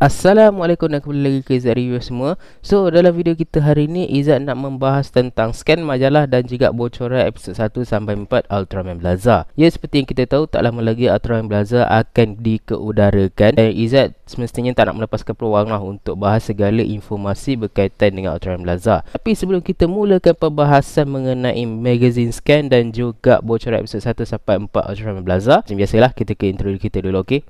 Assalamualaikum dan kembali lagi ke Izzat Review semua. So dalam video kita hari ni Izzat nak membahas tentang scan majalah dan juga bocoran episod 1 sampai 4 Ultraman Blaza. Ya, seperti yang kita tahu, tak lama lagi Ultraman Blaza akan dikeudarakan dan Izzat semestinya tak nak melepaskan peluang lah untuk bahas segala informasi berkaitan dengan Ultraman Blaza. Tapi sebelum kita mulakan pembahasan mengenai magazine scan dan juga bocoran episod 1 sampai 4 Ultraman Blaza, macam biasalah kita ke intro kita dulu, okey?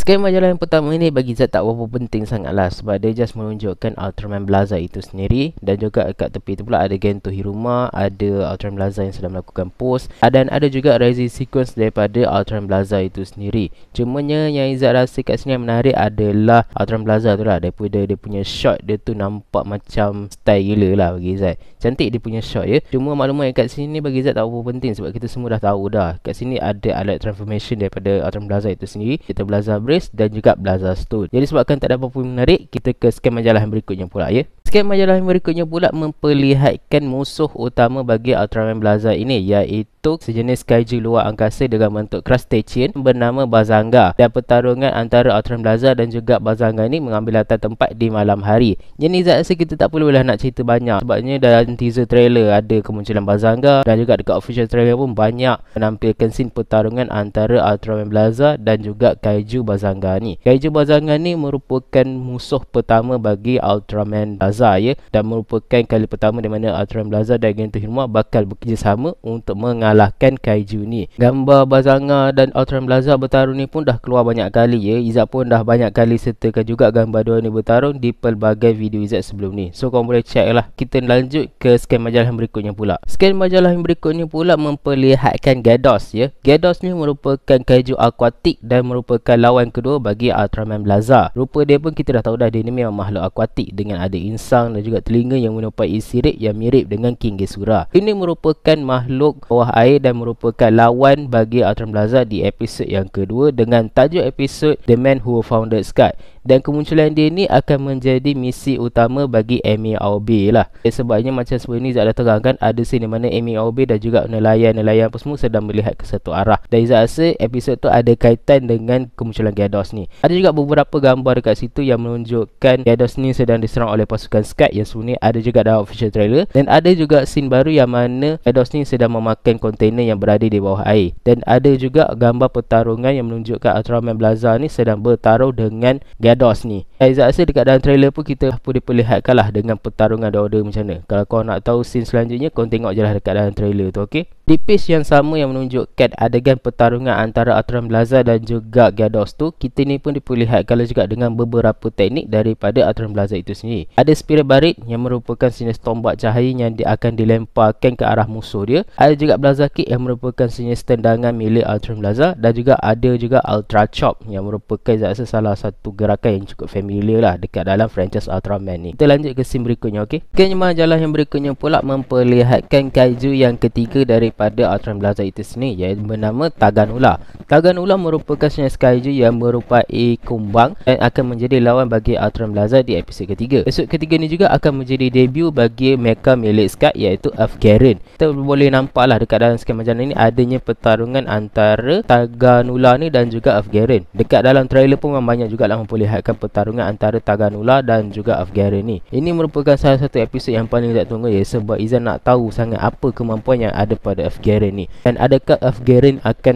Scan majalah yang pertama ini bagi Zat tak berapa penting sangatlah, sebab dia just menunjukkan Ultraman Blaza itu sendiri. Dan juga kat tepi tu pula ada Gento Hiruma, ada Ultraman Blaza yang sedang melakukan pose, dan ada juga rising sequence daripada Ultraman Blaza itu sendiri. Cumanya yang Izzat rasa kat sini yang menarik adalah Ultraman Blaza tu lah. Daripada dia punya shot dia tu nampak macam style gila lah bagi Izzat. Cantik dia punya shot ya. Cuma maklumat yang kat sini bagi Izzat tak berapa penting, sebab kita semua dah tahu dah. Kat sini ada alat transformation daripada Ultraman Blaza itu sendiri, kita Blaza Brace dan juga Blaza Stone. Jadi sebabkan tak ada apa-apa menarik, kita ke scan majalah yang berikutnya pula ya. Scan majalah yang berikutnya pula memperlihatkan musuh utama bagi Ultraman Blaza ini, iaitu sejenis kaiju luar angkasa dengan bentuk crustacean bernama Bazanga. Dan pertarungan antara Ultraman Blaza dan juga Bazanga ni mengambil latar tempat di malam hari. Jadi Izzat rasa kita tak perlulah nak cerita banyak, sebabnya dalam teaser trailer ada kemunculan Bazanga dan juga dekat official trailer pun banyak menampilkan scene pertarungan antara Ultraman Blaza dan juga kaiju Bazanga ni. Kaiju Bazanga ni merupakan musuh pertama bagi Ultraman Blaza ya, dan merupakan kali pertama di mana Ultraman Blaza dan Gento Hiruma bakal bekerjasama untuk mengalahkan kaiju ni. Gambar Bazanga dan Ultraman Blaza bertarung ni pun dah keluar banyak kali ya. Izzat pun dah banyak kali sertakan juga gambar dua ni bertarung di pelbagai video Izzat sebelum ni. So korang boleh check lah. Kita lanjut ke scan majalah yang berikutnya pula. Scan majalah yang berikutnya pula memperlihatkan Gyarados ya. Gyarados ni merupakan kaiju akuatik dan merupakan lawan kedua bagi Ultraman Blaza. Rupa dia pun kita dah tahu dah, dia ni memang makhluk akuatik dengan ada insang dan juga telinga yang menyerupai sirip yang mirip dengan King Gesura. Ini merupakan makhluk bawah air dan merupakan lawan bagi Ultraman Blaza di episod yang kedua dengan tajuk episod The Man Who Founded Sky. Dan kemunculan dia ni akan menjadi misi utama bagi Amy Aobe lah. Sebabnya macam sebelum ni Izzat dah terangkan, ada scene di mana Amy Aobe dan juga nelayan-nelayan apa semua sedang melihat ke satu arah. Dan Izzat rasa episod tu ada kaitan dengan kemunculan Gyarados ni. Ada juga beberapa gambar dekat situ yang menunjukkan Gyarados ni sedang diserang oleh pasukan Sky yang sebenarnya ada juga dalam official trailer. Dan ada juga scene baru yang mana Gyarados ni sedang memakan kontainer yang berada di bawah air. Dan ada juga gambar pertarungan yang menunjukkan Ultraman Blaza ni sedang bertarung dengan Gyarados ni. Izzat rasa dekat dalam trailer pun kita pun diperlihatkan lah dengan pertarungan dua-dua macam mana. Kalau kau nak tahu scene selanjutnya, kau tengok je lah dekat dalam trailer tu, okey? Di page yang sama yang menunjukkan adegan pertarungan antara Ultraman Blaza dan juga Gyarados tu, kita ni pun diperlihatkan juga dengan beberapa teknik daripada Ultraman Blaza itu sendiri. Ada spirit barit yang merupakan sejenis tombak cahaya yang akan dilemparkan ke arah musuh dia. Ada juga Blaza Kick yang merupakan sejenis tendangan milik Ultraman Blaza, dan juga ada juga Ultra Chop yang merupakan Izzat rasa salah satu gerakan yang cukup familiar lah dekat dalam franchise Ultraman ni. Kita lanjut ke scene berikutnya, okey? Majalah yang berikutnya pula memperlihatkan kaiju yang ketiga daripada Ultraman Blaza itu sendiri, iaitu bernama Taganula. Taganula merupakan sejenis kaiju yang merupai kumbang dan akan menjadi lawan bagi Ultraman Blaza di episod ketiga. Episod ketiga ni juga akan menjadi debut bagi mecha milik Sky, iaitu Afgaren. Kita boleh nampak lah dekat dalam scan majalah ni adanya pertarungan antara Taganula ni dan juga Afgaren. Dekat dalam trailer pun memang banyak juga lah memperlihatkan pertarungan antara Taganula dan juga Afgaren ni. Ini merupakan salah satu episod yang paling Izzat tunggu ya, sebab Izzat nak tahu sangat apa kemampuan yang ada pada Afgaren ni. Dan adakah Afgaren akan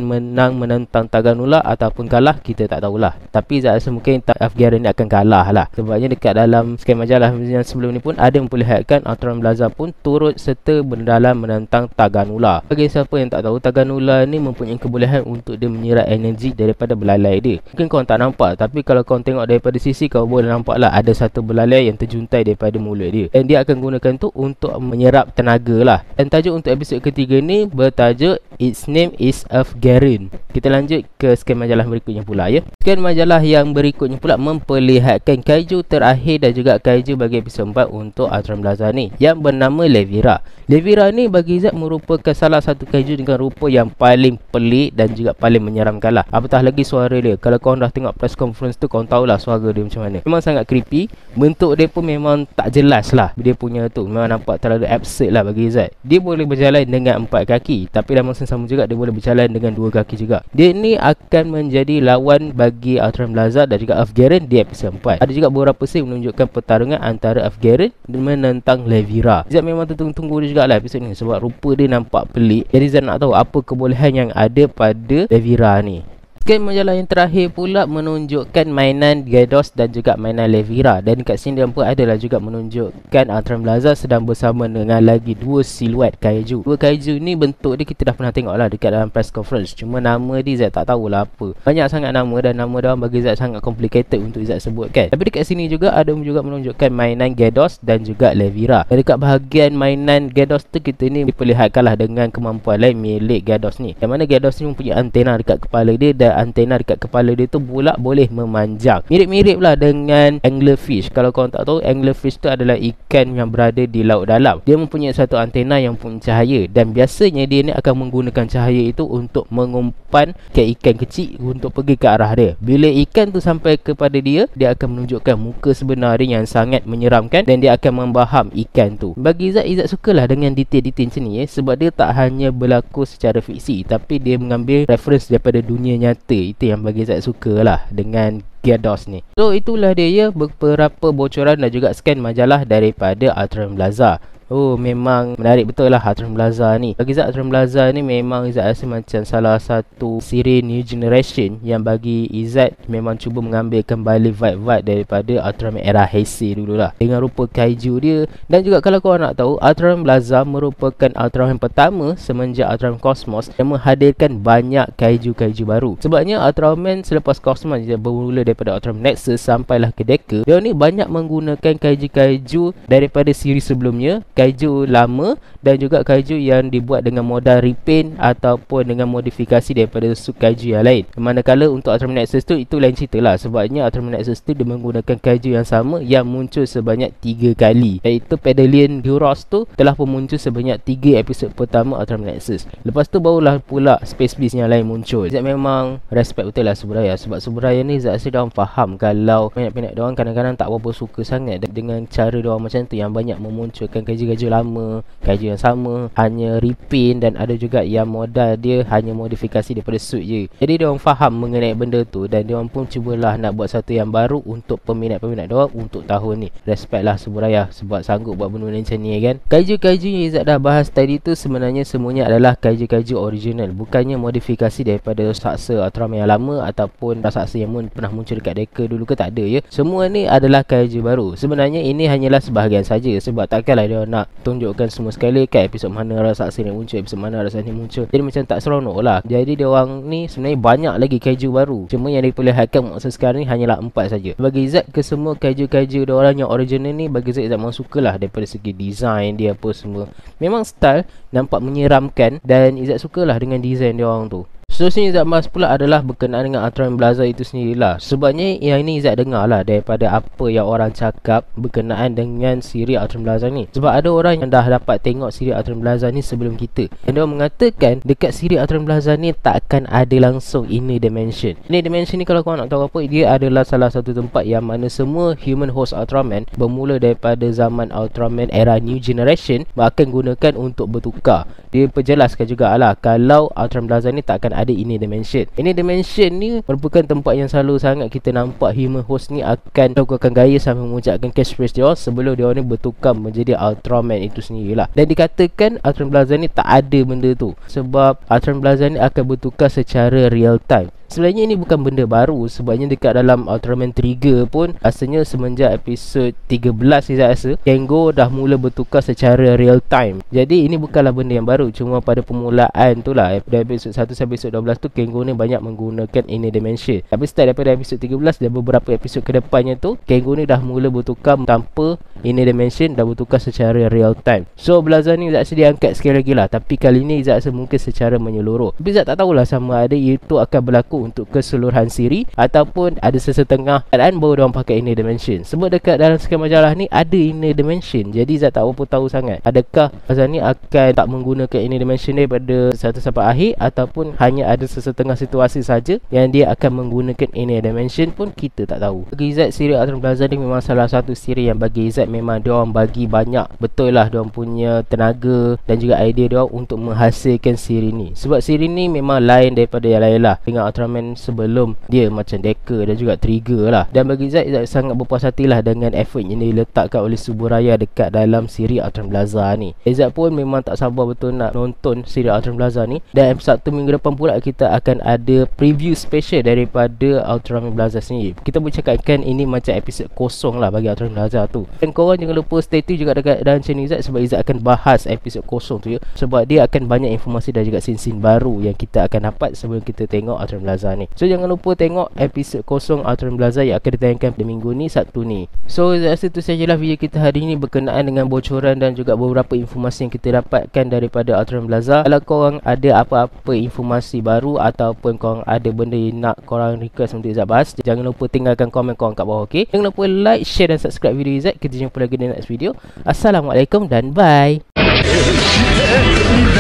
menentang Taganula ataupun kalah, kita tak tahulah. Tapi Izzat rasa mungkin Afgaren ni akan kalah lah, sebabnya dekat dalam scan majalah yang sebelum ni pun ada memperlihatkan Ultraman Blaza pun turut serta dalam menentang Taganula. Bagi siapa yang tak tahu, Taganula ni mempunyai kebolehan untuk dia menyerap energi daripada belalai dia. Mungkin korang tak nampak, tapi kalau korang tengok daripada sisi, kau boleh nampak lah ada satu belalai yang terjuntai daripada mulut dia, dan dia akan gunakan tu untuk menyerap tenaga lah. Dan tajuk untuk episod ketiga ni bertajuk Its Name is Afgaren. Kita lanjut ke scan majalah berikutnya pula ya. Scan majalah yang berikutnya pula memperlihatkan kaiju terakhir dan juga kaiju bagi episod 4 untuk Ultraman Blaza ni, yang bernama Levira. Levira ni bagi Izzat merupakan salah satu kaiju dengan rupa yang paling pelik dan juga paling menyeramkan lah. Apatah lagi suara dia. Kalau korang dah tengok press conference tu, korang tahulah suara dia macam mana. Memang sangat creepy. Bentuk dia pun memang tak jelas lah. Dia punya tu memang nampak terlalu absurd lah bagi Izzat. Dia boleh berjalan dengan 4 kaki, tapi dalam masa sama juga dia boleh berjalan dengan 2 kaki juga. Dia ni akan menjadi lawan bagi Ultraman Blaza dan juga Afgaran di episod 4. Ada juga beberapa scene menunjukkan pertarungan antara Afgaran menentang Levira. Zat memang tunggu dia juga lah episod ni sebab rupa dia nampak pelik. Jadi Zat nak tahu apa kebolehan yang ada pada Levira ni. Scan majalah yang terakhir pula menunjukkan mainan Gyarados dan juga mainan Levira, dan dekat sini dia pun adalah juga menunjukkan Ultraman Blaza sedang bersama dengan lagi 2 siluet kaiju. 2 kaiju ni bentuk dia kita dah pernah tengok lah dekat dalam press conference, cuma nama dia Zat tak tahulah apa. Banyak sangat nama dan nama dia orang bagi Zat sangat complicated untuk Zat sebutkan. Tapi dekat sini juga ada juga menunjukkan mainan Gyarados dan juga Levira. Dan dekat bahagian mainan Gyarados tu kita ni diperlihatkanlah dengan kemampuan lain milik Gyarados ni, yang mana Gyarados ni mempunyai antena dekat kepala dia dan antena dekat kepala dia tu pula boleh memanjang. Mirip-mirip lah dengan anglerfish. Kalau korang tak tahu, anglerfish tu adalah ikan yang berada di laut dalam. Dia mempunyai satu antena yang punya cahaya, dan biasanya dia ni akan menggunakan cahaya itu untuk mengumpan ikan kecil untuk pergi ke arah dia. Bila ikan tu sampai kepada dia, dia akan menunjukkan muka sebenar dia yang sangat menyeramkan, dan dia akan membaham ikan tu. Bagi Izzat sukalah dengan detail-detail macam ni sebab dia tak hanya berlaku secara fiksi, tapi dia mengambil reference daripada dunia nyata. Itu yang bagi saya suka lah dengan Gyarados ni. So itulah dia ya, beberapa bocoran dan juga scan majalah daripada Ultraman Blaza. Oh, memang menarik betul lah Ultraman Blaza ni. Bagi Zat, Ultraman Blaza ni memang Izzat rasa macam salah satu siri New Generation yang bagi Izzat memang cuba mengambil kembali vibe-vibe daripada Ultraman era Heisei dulu lah, dengan rupa kaiju dia. Dan juga kalau korang nak tahu, Ultraman Blaza merupakan Ultraman pertama semenjak Ultraman Cosmos yang menghadirkan banyak kaiju-kaiju baru. Sebabnya Ultraman selepas Cosmos dia bermula daripada Ultraman Nexus sampailah ke Deka, dia ni banyak menggunakan kaiju-kaiju daripada siri sebelumnya, kaiju lama dan juga kaiju yang dibuat dengan modal repaint ataupun dengan modifikasi daripada sub kaiju yang lain. Manakala untuk Ultraman Nexus tu itu lain cerita lah, sebabnya Ultraman Nexus tu dia menggunakan kaiju yang sama yang muncul sebanyak 3 kali, iaitu Pedalian Gyarados tu telah pun muncul sebanyak 3 episod pertama Ultraman Nexus. Lepas tu barulah pula Space Beast yang lain muncul. Zat memang respect betul lah Subraya, sebab Subraya ni Zat rasa diorang faham kalau minat-minat diorang kadang-kadang tak berapa suka sangat dengan cara diorang macam tu, yang banyak memunculkan kaiju-kaiju lama, kaiju yang sama, hanya repaint, dan ada juga yang modal dia hanya modifikasi daripada suit je. Jadi diorang faham mengenai benda tu, dan diorang pun cubalah nak buat satu yang baru untuk peminat-peminat diorang untuk tahun ni. Respect lah Subraya sebab sanggup buat benda macam ni kan. Kaiju-kaiju yang Izzat dah bahas tadi tu sebenarnya semuanya adalah kaiju-kaiju original, bukannya modifikasi daripada saksa Ultraman yang lama ataupun saksa yang pernah muncul dekat Deka dulu ke, tak ada ya. Semua ni adalah kaiju baru. Sebenarnya ini hanyalah sebahagian saja, sebab takkanlah dia nak tunjukkan semua sekali kat episod mana raksasa ni muncul, episod mana raksasa ni muncul. Jadi macam tak seronok lah. Jadi dia orang ni sebenarnya banyak lagi kaiju baru, cuma yang diperlihatkan masa sekarang ni hanyalah 4 saja. Bagi Izzat, ke semua kaiju-kaiju dia orang yang original ni, bagi Izzat memang sukalah daripada segi design dia apa semua. Memang style nampak menyeramkan, dan Izzat sukalah dengan design dia orang tu. Seterusnya Izzat bahas pula adalah berkenaan dengan Ultraman Blaza itu sendirilah. Sebabnya yang ini Izzat dengar lah daripada apa yang orang cakap berkenaan dengan siri Ultraman Blaza ni. Sebab ada orang yang dah dapat tengok siri Ultraman Blaza ni sebelum kita, dan dia mengatakan dekat siri Ultraman Blaza ni tak akan ada langsung inner dimension. Inner dimension ni kalau korang nak tahu apa, dia adalah salah satu tempat yang mana semua human host Ultraman bermula daripada zaman Ultraman era New Generation akan gunakan untuk bertukar. Dia perjelaskan jugalah kalau Ultraman Blaza ni tak akan ada inner dimension. Inner dimension ni merupakan tempat yang selalu sangat kita nampak human host ni akan melakukan gaya sambil mengucapkan catchphrase dia sebelum dia ni bertukar menjadi Ultraman itu sendirilah. Dan dikatakan Ultraman Blaza ni tak ada benda tu, sebab Ultraman Blaza ni akan bertukar secara real time. Sebenarnya ini bukan benda baru, sebabnya dekat dalam Ultraman Trigger pun rasanya semenjak episod 13 saya rasa Kengo dah mula bertukar secara real time. Jadi ini bukanlah benda yang baru, cuma pada permulaan tu lah, dari episod 1 sampai episod 12 tu Kengo ni banyak menggunakan inner dimension. Tapi start daripada episod 13 dan beberapa episod kedepannya tu Kengo ni dah mula bertukar tanpa inner dimension, dah bertukar secara real time. So Blaza ni Izzat rasa diangkat sekali lagi lah, tapi kali ni Izzat rasa mungkin secara menyeluruh. Tapi Izzat tak tahulah sama ada itu akan berlaku berlaku untuk keseluruhan siri, ataupun ada sesetengah keadaan baru diorang pakai inner dimension. Sebab dekat dalam sekian majalah ni ada inner dimension, jadi Izzat tak apa tahu sangat adakah Azhar ni akan tak menggunakan inner dimension daripada satu sampai akhir, ataupun hanya ada sesetengah situasi saja yang dia akan menggunakan inner dimension pun kita tak tahu. Bagi Izzat, siri Ultraman Plaza ni memang salah satu siri yang bagi Izzat memang diorang bagi banyak betul lah diorang punya tenaga dan juga idea diorang untuk menghasilkan siri ni. Sebab siri ni memang lain daripada yang lain lah dengan Ultraman sebelum dia, macam Decker dan juga Trigger lah. Dan bagi Izzat sangat berpuas hati lah dengan effort yang diletakkan oleh Suburaya dekat dalam siri Ultraman Plaza ni. Izzat pun memang tak sabar betul nak nonton siri Ultraman Plaza ni. Dan Sabtu minggu depan pula kita akan ada preview special daripada Ultraman Plaza sendiri. Kita boleh cakapkan ini macam episod kosong lah bagi Ultraman Plaza tu. Dan korang jangan lupa stay tune juga dekat dalam channel Izzat, sebab Izzat akan bahas episod kosong tu ya. Sebab dia akan banyak informasi dan juga scene-scene baru yang kita akan dapat sebelum kita tengok Ultraman Plaza ni. So jangan lupa tengok episod kosong Ultraman Plaza yang akan ditayangkan pada minggu ni, Sabtu ni. So Izzat rasa itu sajalah video kita hari ni berkenaan dengan bocoran dan juga beberapa informasi yang kita dapatkan daripada Ultraman Plaza. Kalau korang ada apa-apa informasi baru ataupun korang ada benda yang nak korang request untuk Izzat bahas, jangan lupa tinggalkan komen korang kat bawah, ok? Jangan lupa like, share dan subscribe video Izzat. Kita jumpa lagi di next video. Assalamualaikum dan bye. 未来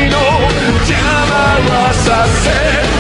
の邪魔はさせ